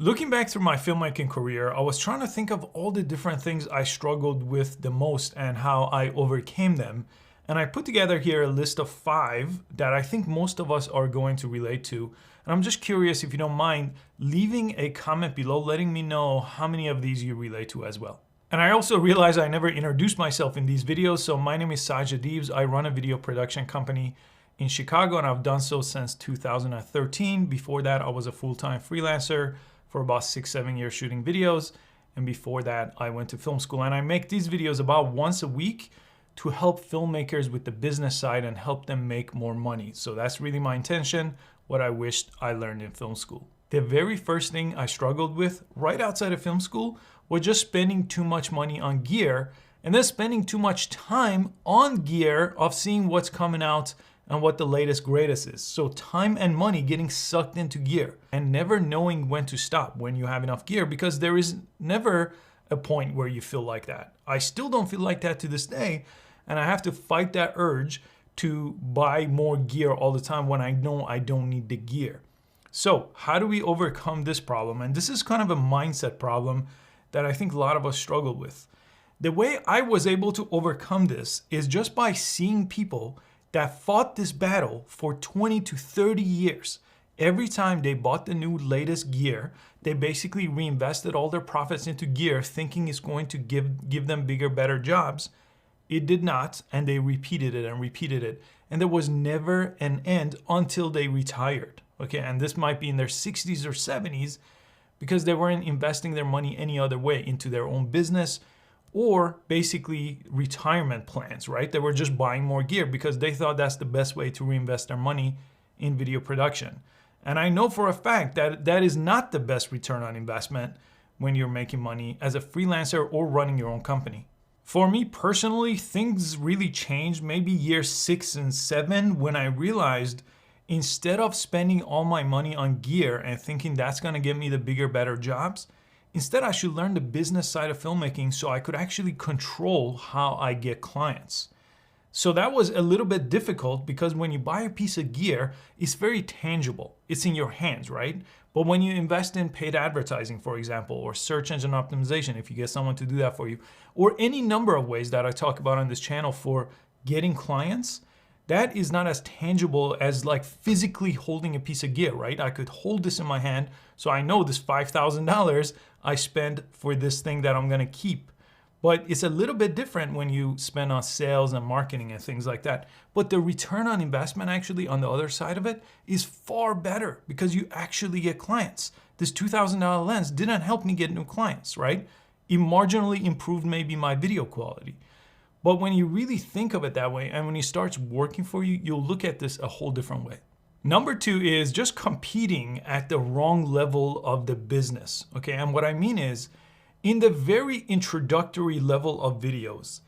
Looking back through my filmmaking career, I was trying to think of all the different things I struggled with the most and how I overcame them. And I put together here a list of 5 that I think most of us are going to relate to. And I'm just curious, if you don't mind, leaving a comment below, letting me know how many of these you relate to as well. And I also realized I never introduced myself in these videos. So my name is Sajid. I run a video production company in Chicago, and I've done so since 2013. Before that, I was a full-time freelancer for about 6-7 years shooting videos. And before that, I went to film school. And I make these videos about once a week to help filmmakers with the business side and help them make more money. So that's really my intention, what I wished I learned in film school. The very first thing I struggled with right outside of film school was just spending too much money on gear and then spending too much time on gear of seeing what's coming out and what the latest greatest is. So time and money getting sucked into gear and never knowing when to stop when you have enough gear, because there is never a point where you feel like that. I still don't feel like that to this day, and I have to fight that urge to buy more gear all the time when I know I don't need the gear. So how do we overcome this problem? And this is kind of a mindset problem that I think a lot of us struggle with. The way I was able to overcome this is just by seeing people that fought this battle for 20 to 30 years. Every time they bought the new latest gear, they basically reinvested all their profits into gear, thinking it's going to give them bigger, better jobs. It did not, and they repeated it and repeated it. And there was never an end until they retired. Okay, and this might be in their 60s or 70s because they weren't investing their money any other way into their own business or basically retirement plans, right? They were just buying more gear because they thought that's the best way to reinvest their money in video production. And I know for a fact that that is not the best return on investment when you're making money as a freelancer or running your own company. For me personally, things really changed maybe year 6 and 7 when I realized instead of spending all my money on gear and thinking that's gonna get me the bigger, better jobs, instead I should learn the business side of filmmaking so I could actually control how I get clients. So that was a little bit difficult because when you buy a piece of gear, it's very tangible. It's in your hands, right? But when you invest in paid advertising, for example, or search engine optimization, if you get someone to do that for you, or any number of ways that I talk about on this channel for getting clients, that is not as tangible as like physically holding a piece of gear, right? I could hold this in my hand, so I know this $5,000 I spend for this thing that I'm gonna keep. But it's a little bit different when you spend on sales and marketing and things like that. But the return on investment actually on the other side of it is far better because you actually get clients. This $2,000 lens didn't help me get new clients, right? It marginally improved maybe my video quality. But when you really think of it that way and when it starts working for you, you'll look at this a whole different way. Number 2 is just competing at the wrong level of the business, okay? And what I mean is, in the very introductory level of videos,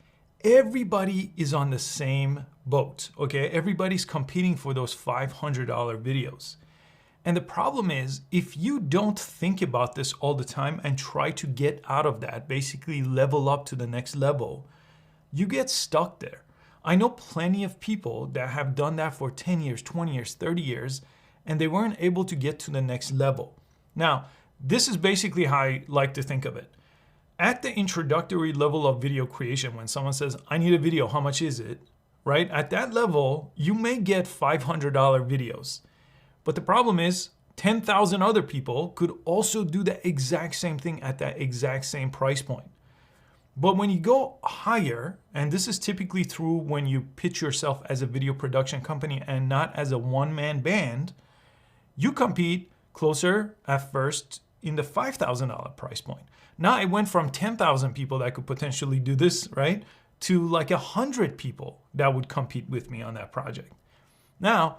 everybody is on the same boat, okay? Everybody's competing for those $500 videos. And the problem is, if you don't think about this all the time and try to get out of that, basically level up to the next level, you get stuck there. I know plenty of people that have done that for 10 years, 20 years, 30 years, and they weren't able to get to the next level. Now, this is basically how I like to think of it. At the introductory level of video creation, when someone says, I need a video, how much is it? Right? At that level, you may get $500 videos. But the problem is 10,000 other people could also do the exact same thing at that exact same price point. But when you go higher, and this is typically through when you pitch yourself as a video production company and not as a one-man band, you compete closer at first in the $5,000 price point. Now it went from 10,000 people that could potentially do this, right, to like 100 people that would compete with me on that project. Now,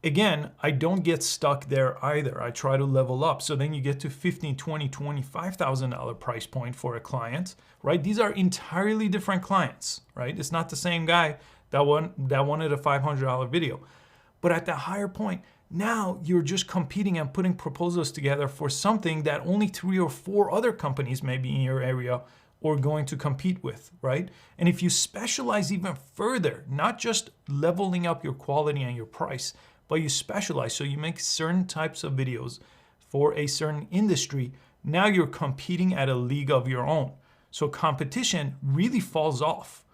again, I don't get stuck there either. I try to level up. So then you get to $15,000, $20,000, $25,000 price point for a client, right? These are entirely different clients, right? It's not the same guy that wanted a $500 video. But at that higher point, now you're just competing and putting proposals together for something that only 3 or 4 other companies maybe in your area are going to compete with, right? And if you specialize even further, not just leveling up your quality and your price, but you specialize, so you make certain types of videos for a certain industry, now you're competing at a league of your own. So competition really falls off.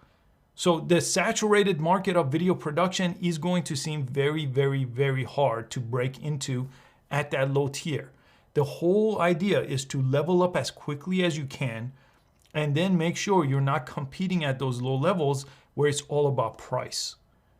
So the saturated market of video production is going to seem very, very, very hard to break into at that low tier. The whole idea is to level up as quickly as you can and then make sure you're not competing at those low levels where it's all about price.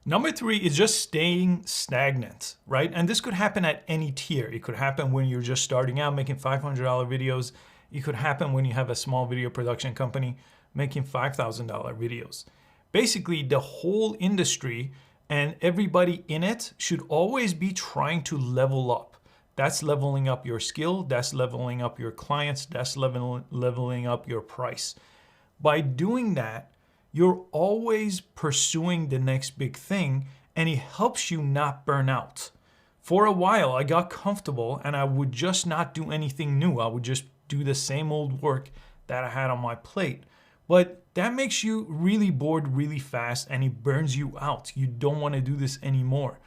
Number 3 is just staying stagnant, right? And this could happen at any tier. It could happen when you're just starting out making $500 videos. It could happen when you have a small video production company making $5,000 videos. Basically, the whole industry and everybody in it should always be trying to level up. That's leveling up your skill, that's leveling up your clients, that's leveling up your price. By doing that, you're always pursuing the next big thing, and it helps you not burn out. For a while, I got comfortable and I would just not do anything new. I would just do the same old work that I had on my plate. But that makes you really bored really fast and it burns you out. You don't want to do this anymore.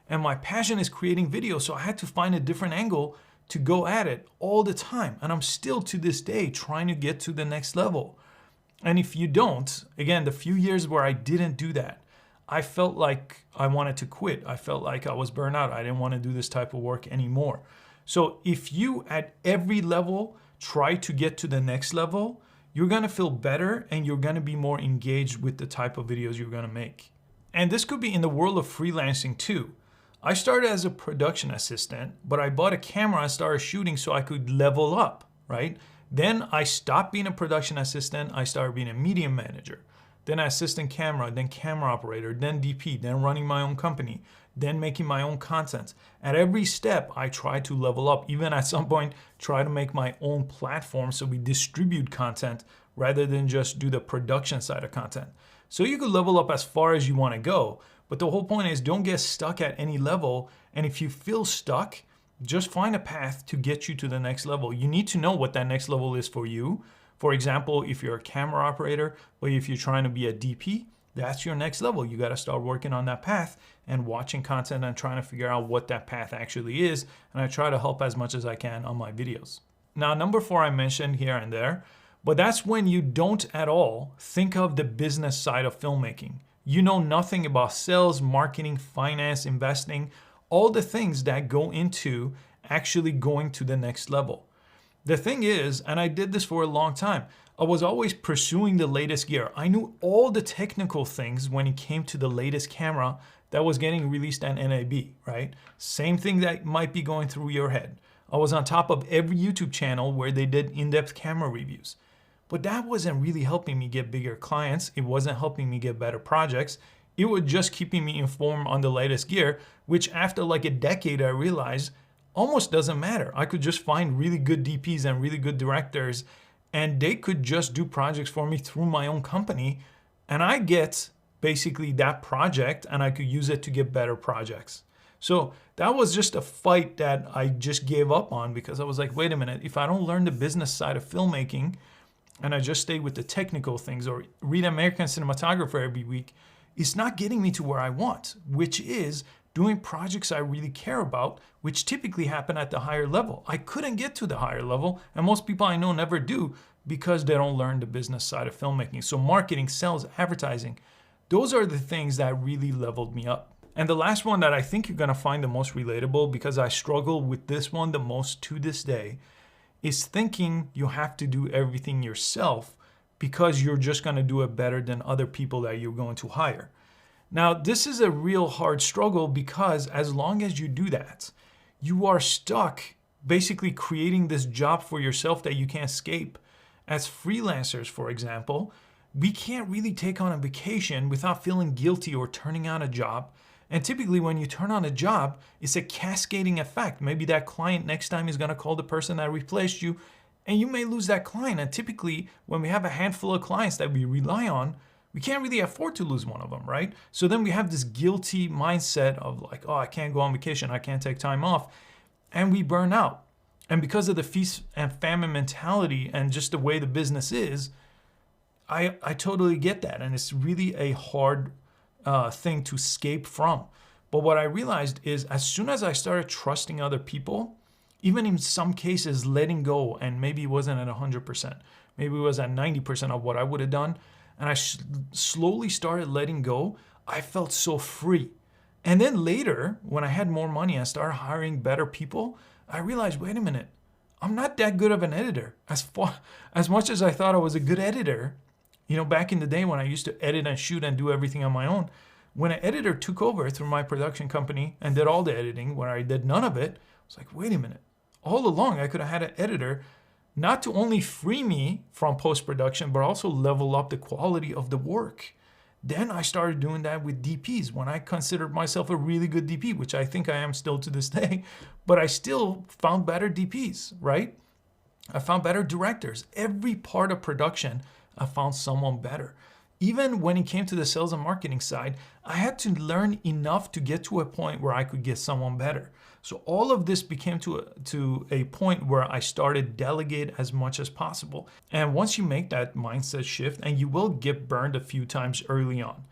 And my passion is creating videos, so I had to find a different angle to go at it all the time. And I'm still to this day trying to get to the next level. And if you don't, again, the few years where I didn't do that, I felt like I wanted to quit. I felt like I was burned out. I didn't want to do this type of work anymore. So if you at every level try to get to the next level, you're going to feel better and you're going to be more engaged with the type of videos you're going to make. And this could be in the world of freelancing too. I started as a production assistant, but I bought a camera and started shooting so I could level up, right? Then I stopped being a production assistant. I started being a medium manager, then assistant camera, then camera operator, then DP, then running my own company, then making my own content. At every step, I try to level up, even at some point, try to make my own platform so we distribute content rather than just do the production side of content. So you could level up as far as you want to go, but the whole point is don't get stuck at any level. And if you feel stuck, just find a path to get you to the next level. You need to know what that next level is for you. For example, if you're a camera operator, or if you're trying to be a DP, that's your next level. You got to start working on that path and watching content and trying to figure out what that path actually is. And I try to help as much as I can on my videos. Now, number 4 I mentioned here and there, but that's when you don't at all think of the business side of filmmaking. You know nothing about sales, marketing, finance, investing, all the things that go into actually going to the next level. The thing is, and I did this for a long time, I was always pursuing the latest gear. I knew all the technical things when it came to the latest camera that was getting released at NAB, right? Same thing that might be going through your head. I was on top of every YouTube channel where they did in-depth camera reviews. But that wasn't really helping me get bigger clients. It wasn't helping me get better projects. It was just keeping me informed on the latest gear, which after like a decade, I realized almost doesn't matter. I could just find really good DPs and really good directors, and they could just do projects for me through my own company. And I get basically that project and I could use it to get better projects. So that was just a fight that I just gave up on because I was like, wait a minute, if I don't learn the business side of filmmaking and I just stay with the technical things or read American Cinematographer every week, it's not getting me to where I want, which is doing projects I really care about, which typically happen at the higher level. I couldn't get to the higher level, and most people I know never do because they don't learn the business side of filmmaking. So marketing, sales, advertising, those are the things that really leveled me up. And the last one that I think you're gonna find the most relatable, because I struggle with this one the most to this day, is thinking you have to do everything yourself because you're just gonna do it better than other people that you're going to hire. Now, this is a real hard struggle because as long as you do that, you are stuck basically creating this job for yourself that you can't escape. As freelancers, for example, we can't really take on a vacation without feeling guilty or turning on a job. And typically when you turn on a job, it's a cascading effect. Maybe that client next time is gonna call the person that replaced you and you may lose that client. And typically when we have a handful of clients that we rely on, we can't really afford to lose one of them, right? So then we have this guilty mindset of like, oh, I can't go on vacation, I can't take time off, and we burn out. And because of the feast and famine mentality and just the way the business is, I totally get that. And it's really a hard thing to escape from. But what I realized is as soon as I started trusting other people, Even in some cases, letting go, and maybe it wasn't at 100%. Maybe it was at 90% of what I would have done. And I slowly started letting go. I felt so free. And then later, when I had more money, I started hiring better people. I realized, wait a minute, I'm not that good of an editor. As much as I thought I was a good editor, back in the day when I used to edit and shoot and do everything on my own, when an editor took over through my production company and did all the editing, where I did none of it, I was like, wait a minute. All along, I could have had an editor not to only free me from post-production, but also level up the quality of the work. Then I started doing that with DPs when I considered myself a really good DP, which I think I am still to this day, but I still found better DPs, right? I found better directors. Every part of production, I found someone better. Even when it came to the sales and marketing side, I had to learn enough to get to a point where I could get someone better. So all of this became to a point where I started delegate as much as possible. And once you make that mindset shift, and you will get burned a few times early on,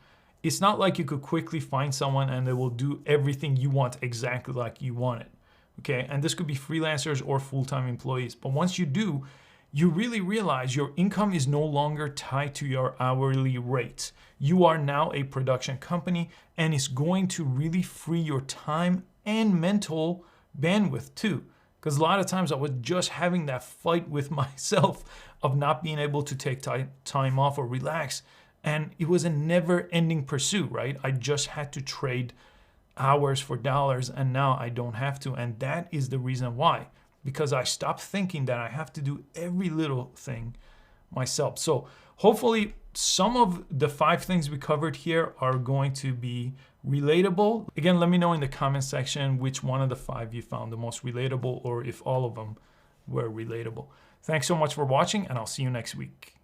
it's not like you could quickly find someone and they will do everything you want exactly like you want it. Okay, and this could be freelancers or full-time employees. But once you do, you really realize your income is no longer tied to your hourly rate. You are now a production company, and it's going to really free your time and mental bandwidth too. Because a lot of times I was just having that fight with myself of not being able to take time off or relax. And it was a never-ending pursuit, right? I just had to trade hours for dollars, and now I don't have to. And that is the reason why. Because I stopped thinking that I have to do every little thing myself. So hopefully some of the 5 things we covered here are going to be relatable. Again, let me know in the comment section which one of the 5 you found the most relatable, or if all of them were relatable. Thanks so much for watching, and I'll see you next week.